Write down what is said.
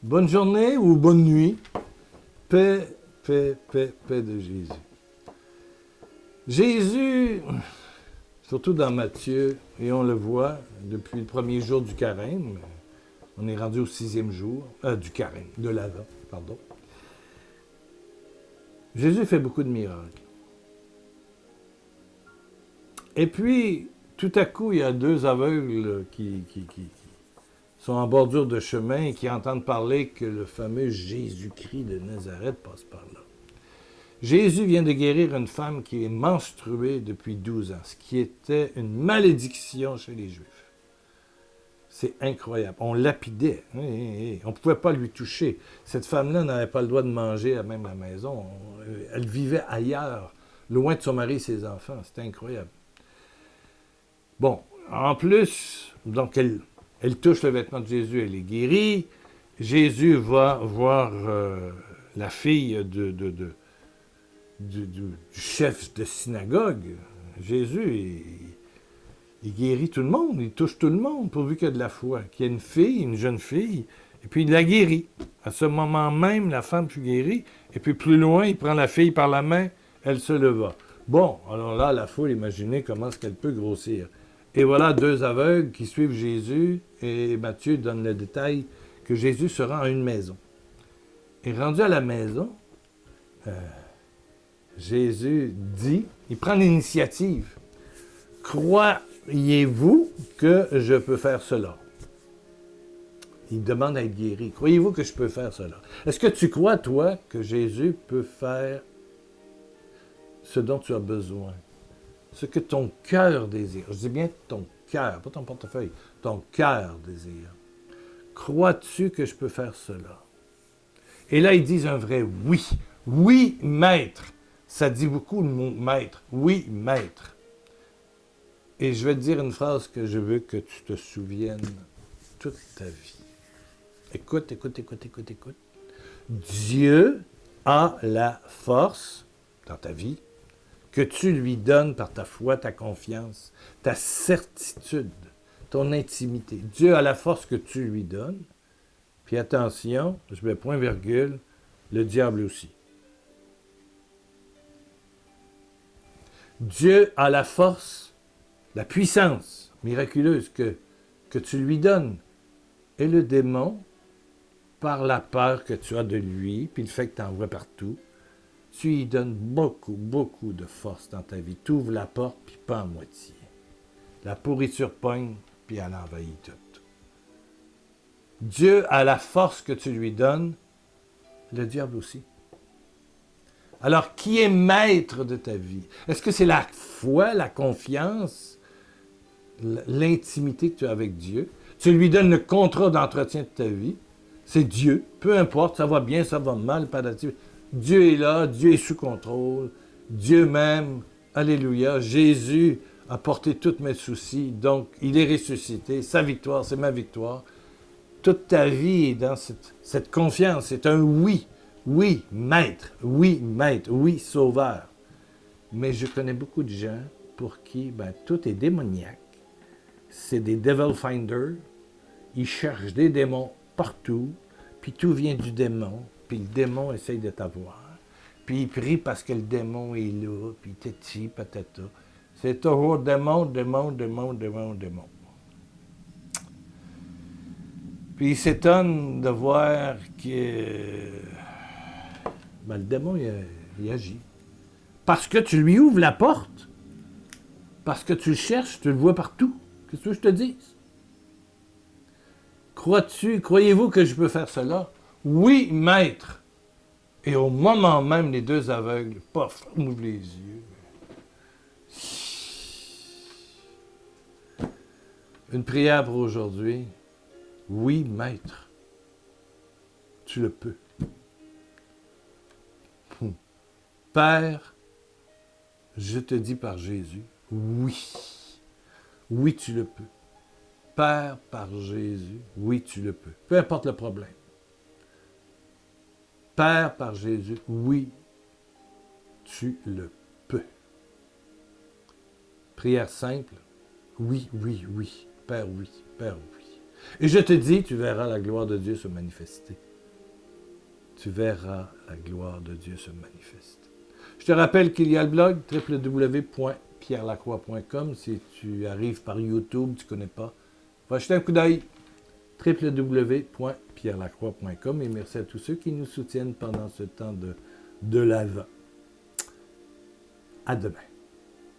Bonne journée ou bonne nuit. Paix, paix, paix, paix de Jésus. Jésus, surtout dans Matthieu, et on le voit depuis le premier jour du carême, on est rendu au 6e jour, du carême, de l'Avent, pardon. Jésus fait beaucoup de miracles. Et puis, tout à coup, il y a deux aveugles qui sont en bordure de chemin et qui entendent parler que le fameux Jésus-Christ de Nazareth passe par là. Jésus vient de guérir une femme qui est menstruée depuis 12 ans, ce qui était une malédiction chez les Juifs. C'est incroyable. On lapidait. On ne pouvait pas lui toucher. Cette femme-là n'avait pas le droit de manger à même la maison. Elle vivait ailleurs, loin de son mari et ses enfants. C'était incroyable. Bon, en plus, donc elle touche le vêtement de Jésus, elle est guérie. Jésus va voir la fille du chef de synagogue. Jésus, il guérit tout le monde, il touche tout le monde, pourvu qu'il y a de la foi. Qu'il y ait une fille, une jeune fille, et puis il la guérit. À ce moment même, la femme fut guérie, et puis plus loin, il prend la fille par la main, elle se leva. Bon, alors là, la foule, imaginez comment est-ce qu'elle peut grossir. Et voilà deux aveugles qui suivent Jésus, et Matthieu donne le détail que Jésus se rend à une maison. Et rendu à la maison, Jésus dit, il prend l'initiative. Croyez-vous que je peux faire cela? Il demande à être guéri. Croyez-vous que je peux faire cela? Est-ce que tu crois, toi, que Jésus peut faire ce dont tu as besoin? Ce que ton cœur désire. Je dis bien ton cœur, pas ton portefeuille. Ton cœur désire. Crois-tu que je peux faire cela? Et là, ils disent un vrai oui. Oui, maître. Ça dit beaucoup le mot maître. Oui, maître. Et je vais te dire une phrase que je veux que tu te souviennes toute ta vie. Écoute, écoute, écoute, écoute, écoute. Dieu a la force dans ta vie que tu lui donnes par ta foi, ta confiance, ta certitude, ton intimité. Dieu a la force que tu lui donnes. Puis attention, je mets point virgule, le diable aussi. Dieu a la force, la puissance miraculeuse que tu lui donnes. Et le démon, par la peur que tu as de lui, puis le fait que tu en vois partout, tu lui donnes beaucoup, beaucoup de force dans ta vie. Tu ouvres la porte, puis pas à moitié. La pourriture pogne, puis elle envahit tout. Dieu a la force que tu lui donnes, le diable aussi. Alors, qui est maître de ta vie? Est-ce que c'est la foi, la confiance, l'intimité que tu as avec Dieu? Tu lui donnes le contrat d'entretien de ta vie. C'est Dieu. Peu importe, ça va bien, ça va mal, padati. Dieu est là, Dieu est sous contrôle. Dieu m'aime. Alléluia. Jésus a porté tous mes soucis, donc il est ressuscité. Sa victoire, c'est ma victoire. Toute ta vie est dans cette confiance. C'est un oui. Oui, maître. Oui, maître. Oui, sauveur. Mais je connais beaucoup de gens pour qui tout est démoniaque. C'est des devil finders. Ils cherchent des démons partout. Puis tout vient du démon. Puis le démon essaye de t'avoir. Puis il prie parce que le démon est là. Puis titi, patata. C'est toujours démon, démon, démon, démon, démon. Puis il s'étonne de voir que le démon, il agit. Parce que tu lui ouvres la porte. Parce que tu le cherches, tu le vois partout. Qu'est-ce que je te dis? Croyez-vous que je peux faire cela? Oui, maître. Et au moment même, les deux aveugles, pof, ouvrent les yeux. Une prière pour aujourd'hui. Oui, maître. Tu le peux. Père, je te dis par Jésus, oui. Oui, tu le peux. Père, par Jésus, oui, tu le peux. Peu importe le problème. Père, par Jésus, oui, tu le peux. Prière simple. Oui, oui, oui. Père, oui. Père, oui. Et je te dis, tu verras la gloire de Dieu se manifester. tu verras la gloire de Dieu se manifeste. Je te rappelle qu'il y a le blog www.pierrelacroix.com. Si tu arrives par YouTube, tu ne connais pas, va jeter un coup d'œil. www.pierrelacroix.com. Et merci à tous ceux qui nous soutiennent pendant ce temps de l'Avent. À demain.